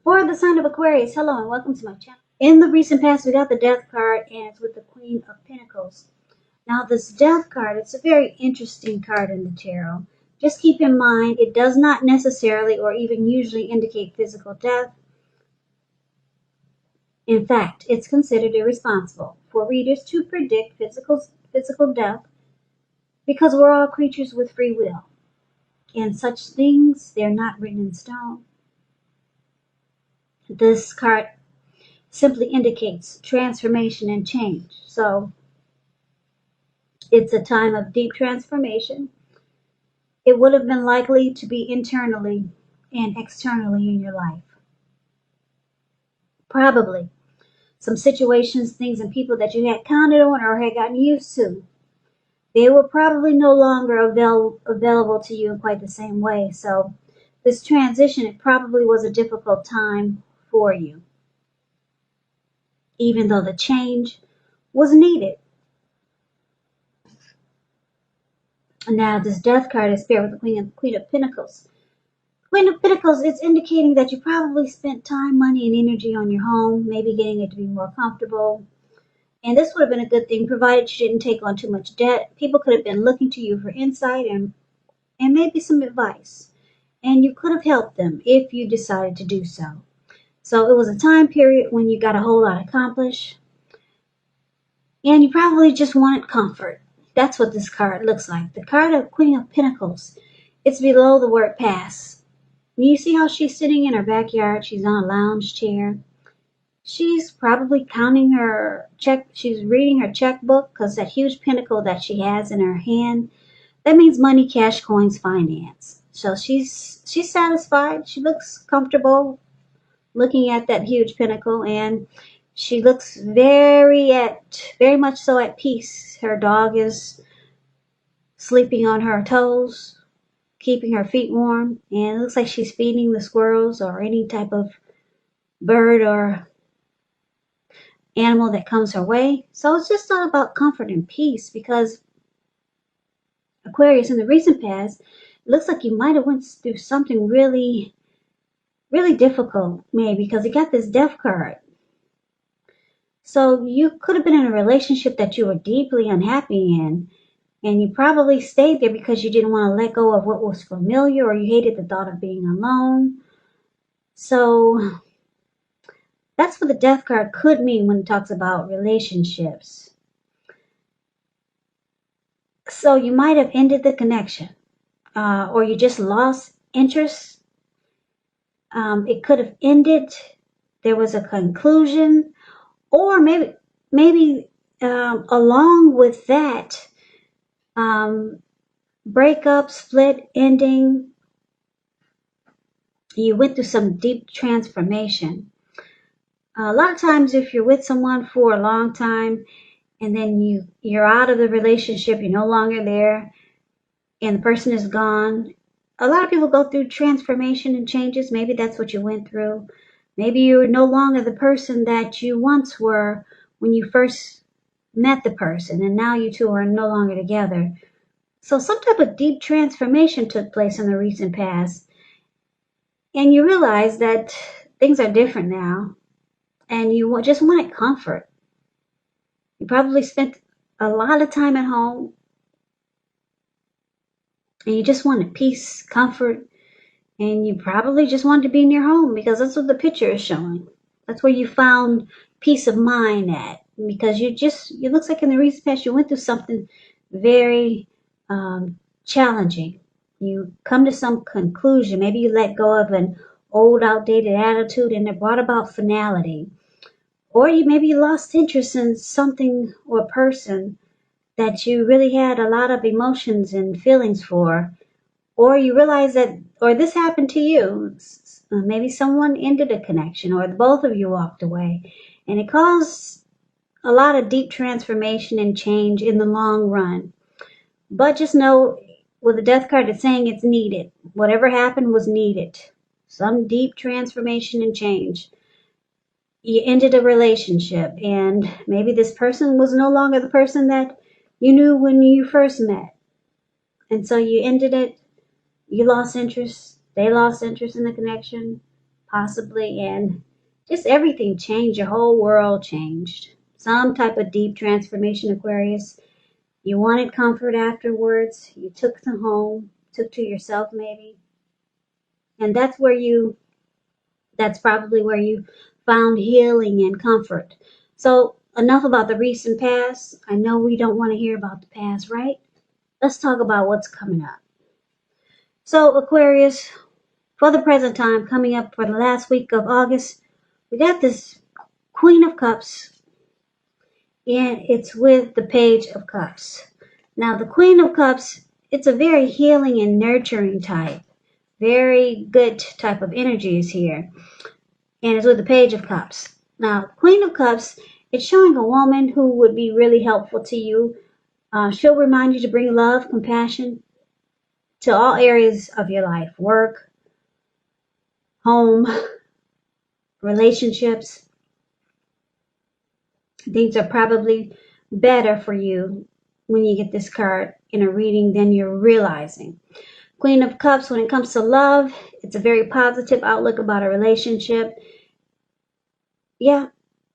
For the sign of Aquarius, hello and welcome to my channel. In the recent past, we got the Death card, and it's with the Queen of Pentacles. Now, this Death card, it's a very interesting card in the tarot. Just keep in mind, it does not necessarily or even usually indicate physical death. In fact, it's considered irresponsible for readers to predict physical death because we're all creatures with free will. And such things, they're not written in stone. This card simply indicates transformation and change. So it's a time of deep transformation. It would have been likely to be internally and externally in your life. Probably some situations, things, and people that you had counted on or had gotten used to, they were probably no longer available to you in quite the same way. So this transition, it probably was a difficult time for you, even though the change was needed. Now, this Death card is paired with the Queen of Pentacles. Queen of Pentacles, it's indicating that you probably spent time, money, and energy on your home, maybe getting it to be more comfortable. And this would have been a good thing, provided you didn't take on too much debt. People could have been looking to you for insight and maybe some advice. And you could have helped them if you decided to do so. So it was a time period when you got a whole lot accomplished. And you probably just wanted comfort. That's what this card looks like. The card of Queen of Pentacles, it's below the word pass. You see how she's sitting in her backyard? She's on a lounge chair. She's probably counting her check. She's reading her checkbook because that huge pentacle that she has in her hand, that means money, cash, coins, finance. So she's satisfied. She looks comfortable looking at that huge pentacle, and she looks very much so at peace. Her dog is sleeping on her toes, keeping her feet warm, and it looks like she's feeding the squirrels or any type of bird or animal that comes her way. So it's just all about comfort and peace, because Aquarius, in the recent past, it looks like you might have went through something really, really difficult, maybe, because you got this Death card. So you could have been in a relationship that you were deeply unhappy in, and you probably stayed there because you didn't want to let go of what was familiar, or you hated the thought of being alone. So that's what the Death card could mean when it talks about relationships. So you might have ended the connection, or you just lost interest. It could have ended. There was a conclusion, or maybe along with that, breakup, split, ending, you went through some deep transformation. A lot of times, if you're with someone for a long time and then you're out of the relationship, you're no longer there, and the person is gone, a lot of people go through transformation and changes. Maybe that's what you went through. Maybe you're no longer the person that you once were when you first met the person, and now you two are no longer together. So some type of deep transformation took place in the recent past, and you realize that things are different now, and you just wanted comfort. You probably spent a lot of time at home, and you just wanted peace, comfort, and you probably just wanted to be in your home because that's what the picture is showing. That's where you found peace of mind at, because it looks like in the recent past you went through something very challenging. You come to some conclusion. Maybe you let go of an old, outdated attitude, and it brought about finality. Or maybe you lost interest in something or person that you really had a lot of emotions and feelings for. Or you realize that, or this happened to you. Maybe someone ended a connection, or both of you walked away. And it caused a lot of deep transformation and change in the long run. But just know, with the Death card, it's saying it's needed. Whatever happened was needed. Some deep transformation and change. You ended a relationship, and maybe this person was no longer the person that you knew when you first met. And so you ended it. You lost interest. They lost interest in the connection. possibly, and just everything changed. Your whole world changed. Some type of deep transformation, Aquarius. You wanted comfort afterwards. You took to home, took to yourself maybe. And that's probably where you found healing and comfort. So enough about the recent past. I know we don't want to hear about the past, right? Let's talk about what's coming up. So Aquarius, for the present time, coming up for the last week of August, we got this Queen of Cups, and it's with the Page of Cups. Now the Queen of Cups, it's a very healing and nurturing type. Very good type of energy is here. And it's with the Page of Cups. Now, Queen of Cups, it's showing a woman who would be really helpful to you. She'll remind you to bring love, compassion to all areas of your life. Work, home, relationships. Things are probably better for you when you get this card in a reading than you're realizing. Queen of Cups, when it comes to love, it's a very positive outlook about a relationship. Yeah,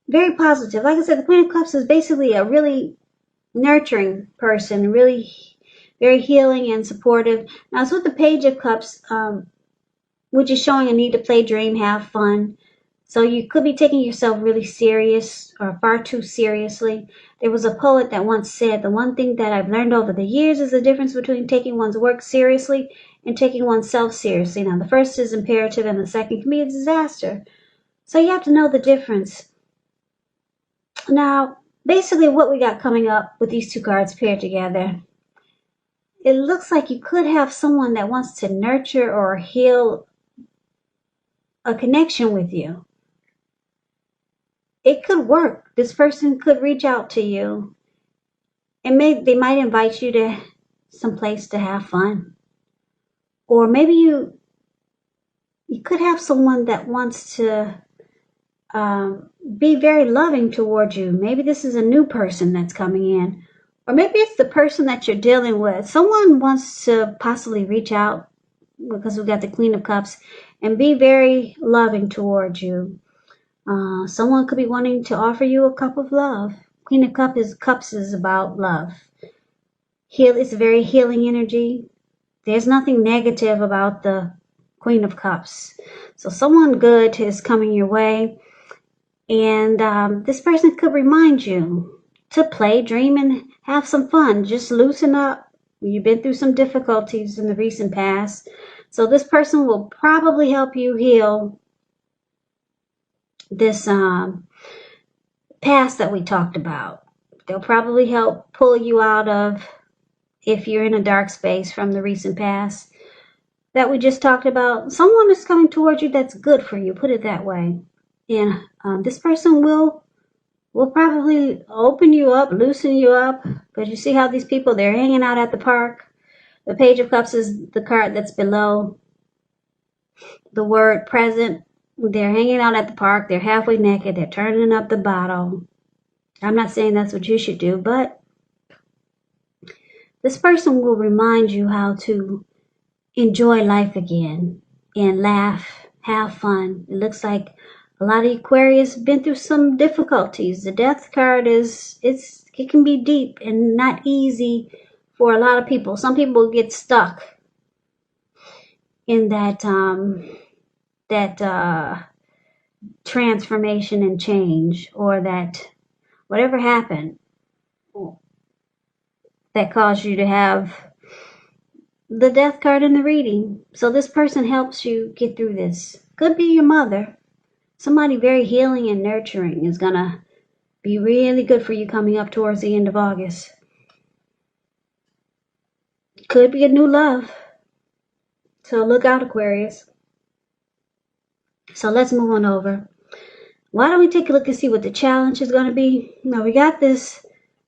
very positive. Like I said, the Queen of Cups is basically a really nurturing person, really very healing and supportive. Now, it's with the Page of Cups, which is showing a need to play, dream, have fun. So you could be taking yourself really serious or far too seriously. There was a poet that once said, the one thing that I've learned over the years is the difference between taking one's work seriously and taking oneself seriously. Now, the first is imperative and the second can be a disaster. So you have to know the difference. Now, basically what we got coming up with these two cards paired together, it looks like you could have someone that wants to nurture or heal a connection with you. It could work. This person could reach out to you and they might invite you to some place to have fun. Or maybe you could have someone that wants to be very loving towards you. Maybe this is a new person that's coming in. Or maybe it's the person that you're dealing with. Someone wants to possibly reach out, because we got the Queen of Cups, and be very loving towards you. Someone could be wanting to offer you a cup of love. Queen of Cups is about love. It's a very healing energy. There's nothing negative about the Queen of Cups. So someone good is coming your way. And this person could remind you to play, dream, and have some fun. Just loosen up. You've been through some difficulties in the recent past. So this person will probably help you heal this past that we talked about. They'll probably help pull you out of, if you're in a dark space from the recent past that we just talked about. Someone is coming towards you that's good for you, put it that way. And this person will probably open you up, loosen you up, because you see how these people, they're hanging out at the park. The Page of Cups is the card that's below the word present. They're hanging out at the park. They're halfway naked. They're turning up the bottle. I'm not saying that's what you should do, but this person will remind you how to enjoy life again and laugh, have fun. It looks like a lot of Aquarius have been through some difficulties. The Death card it can be deep and not easy for a lot of people. Some people get stuck in that transformation and change, or that whatever happened that caused you to have the Death card in the reading. So this person helps you get through this. Could be your mother. Somebody very healing and nurturing is going to be really good for you coming up towards the end of August. Could be a new love. So look out, Aquarius. So let's move on over. Why don't we take a look and see what the challenge is going to be? Now we got this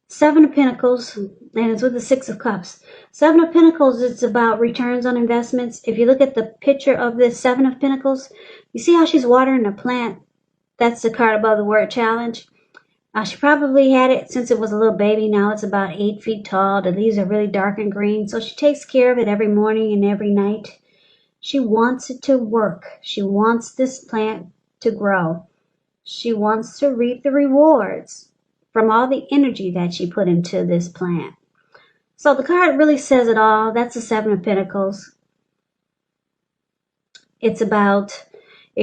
Seven of Pentacles, and it's with the Six of Cups. Seven of Pentacles, it's about returns on investments. If you look at the picture of this Seven of Pentacles, you see how she's watering a plant? That's the card above the word challenge. She probably had it since it was a little baby. Now it's about 8 feet tall. The leaves are really dark and green. So she takes care of it every morning and every night. She wants it to work. She wants this plant to grow. She wants to reap the rewards from all the energy that she put into this plant. So the card really says it all. That's the Seven of Pentacles. It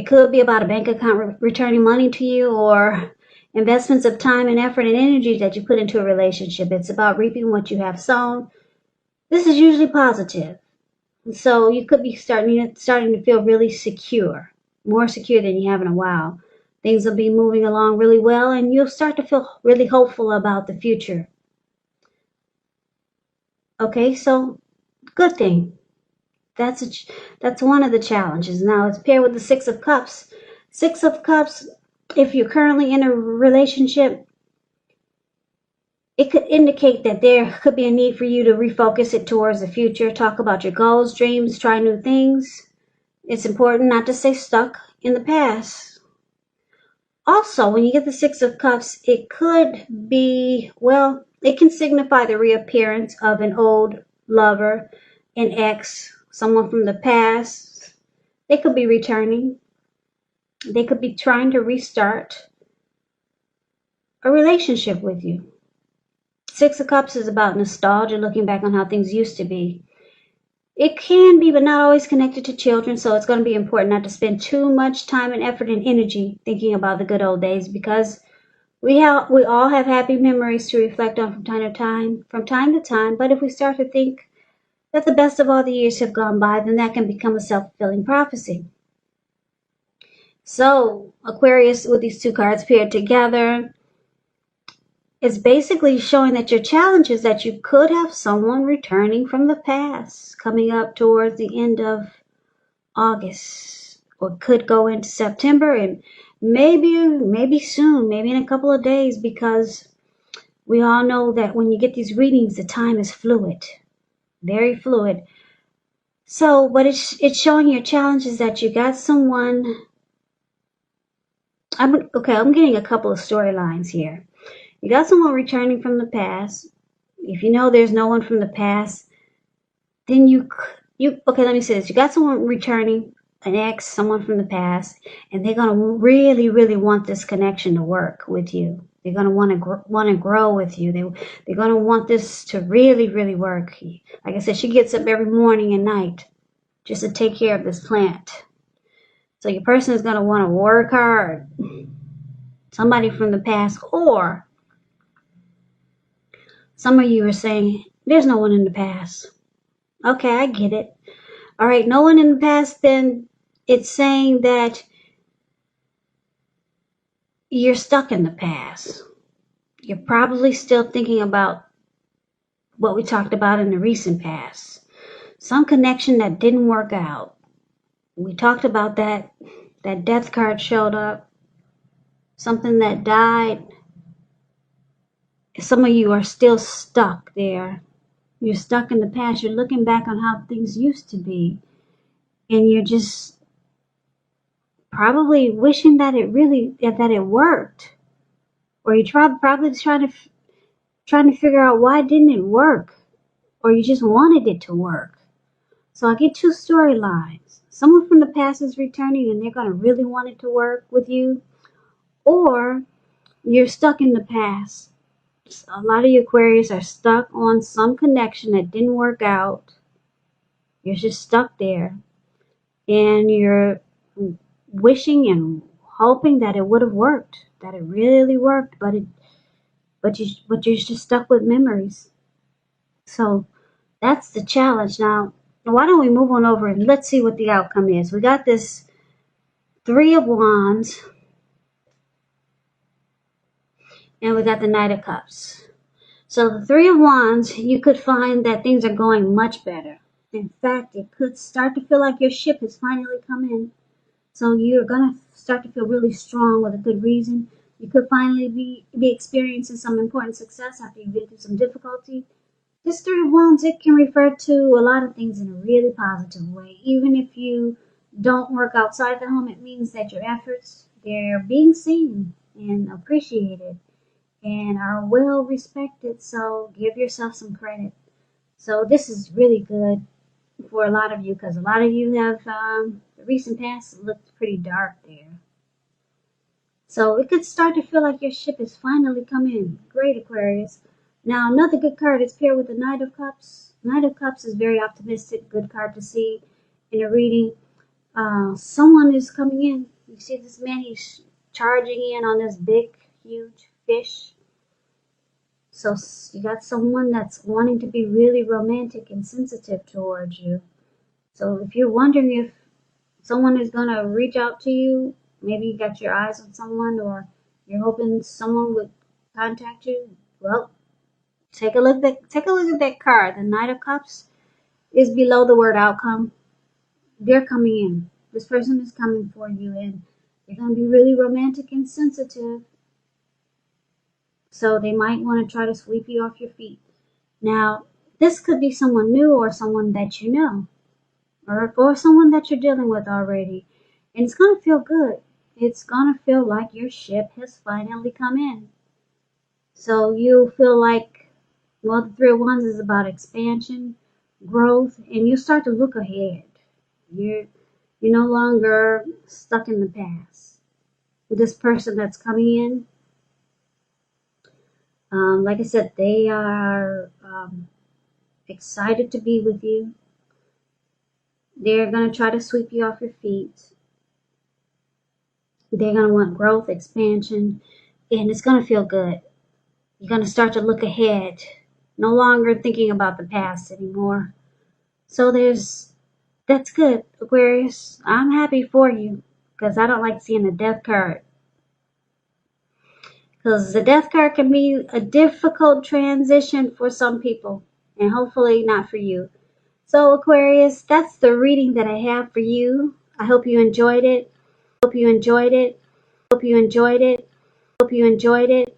could be about a bank account returning money to you, or investments of time and effort and energy that you put into a relationship. It's about reaping what you have sown. This is usually positive. So you could be starting to feel really secure, more secure than you have in a while. Things will be moving along really well, and you'll start to feel really hopeful about the future. Okay, so good thing. That's one of the challenges. Now it's paired with the Six of Cups. Six of Cups, if you're currently in a relationship, it could indicate that there could be a need for you to refocus it towards the future. Talk about your goals, dreams, try new things. It's important not to stay stuck in the past. Also, when you get the Six of Cups, it could be, well, it can signify the reappearance of an old lover, an ex, someone from the past. They could be returning. They could be trying to restart a relationship with you. Six of Cups is about nostalgia, looking back on how things used to be. It can be, but not always connected to children, so it's going to be important not to spend too much time and effort and energy thinking about the good old days, because we all have happy memories to reflect on from time to time. But if we start to think that the best of all the years have gone by, then that can become a self-fulfilling prophecy. So Aquarius, with these two cards paired together, is basically showing that your challenge is that you could have someone returning from the past coming up towards the end of August, or could go into September, and maybe soon, maybe in a couple of days, because we all know that when you get these readings, the time is fluid, very fluid. So, but it's showing your challenge is that you got someone. I'm getting a couple of storylines here. You got someone returning from the past. If you know there's no one from the past, then let me say this. You got someone returning, an ex, someone from the past, and they're going to really, really want this connection to work with you. They're going to want to grow with you. They're going to want this to really, really work. Like I said, she gets up every morning and night just to take care of this plant. So your person is going to want to work hard. Somebody from the past, or some of you are saying, there's no one in the past. Okay, I get it. All right, no one in the past, then it's saying that you're stuck in the past. You're probably still thinking about what we talked about in the recent past. Some connection that didn't work out. We talked about that. That death card showed up. Something that died. Some of you are still stuck there. You're stuck in the past. You're looking back on how things used to be. And you're just probably wishing that it worked. Or you probably trying to figure out why didn't it work. Or you just wanted it to work. So I get two storylines. Someone from the past is returning and they're going to really want it to work with you. Or you're stuck in the past. A lot of you Aquarius are stuck on some connection that didn't work out. You're just stuck there. And you're wishing and hoping that it would have worked. That it really worked. But you're just stuck with memories. So that's the challenge. Now, why don't we move on over and let's see what the outcome is. We got this Three of Wands. And we got the Knight of Cups. So the Three of Wands, you could find that things are going much better. In fact, it could start to feel like your ship has finally come in. So you're going to start to feel really strong with a good reason. You could finally be experiencing some important success after you've been through some difficulty. This Three of Wands, it can refer to a lot of things in a really positive way. Even if you don't work outside the home, it means that your efforts, they're being seen and appreciated and are well respected. So give yourself some credit. So this is really good. for a lot of you, because a lot of you have the recent past looked pretty dark there. So it could start to feel like your ship has finally come in. Great, Aquarius. Now, another good card is paired with the Knight of Cups. Knight of Cups is very optimistic, good card to see in a reading. Someone is coming in. You see this man, he's charging in on this big, huge fish. So you got someone that's wanting to be really romantic and sensitive towards you. So if you're wondering if someone is going to reach out to you, maybe you got your eyes on someone, or you're hoping someone would contact you, well, take a look at that card. The Knight of Cups is below the word outcome. They're coming in. This person is coming for you, and they're going to be really romantic and sensitive. So they might want to try to sweep you off your feet. Now, this could be someone new or someone that you know, or someone that you're dealing with already. And it's going to feel good. It's going to feel like your ship has finally come in. So you feel like, well, the Three of Wands is about expansion, growth, and you start to look ahead. You're no longer stuck in the past. This person that's coming in, like I said, they are excited to be with you. They're going to try to sweep you off your feet. They're going to want growth, expansion, and it's going to feel good. You're going to start to look ahead, no longer thinking about the past anymore. So that's good, Aquarius. I'm happy for you, because I don't like seeing the death card. Because the death card can be a difficult transition for some people, and hopefully not for you. So Aquarius, that's the reading that I have for you. I hope you enjoyed it. Hope you enjoyed it. Hope you enjoyed it. Hope you enjoyed it.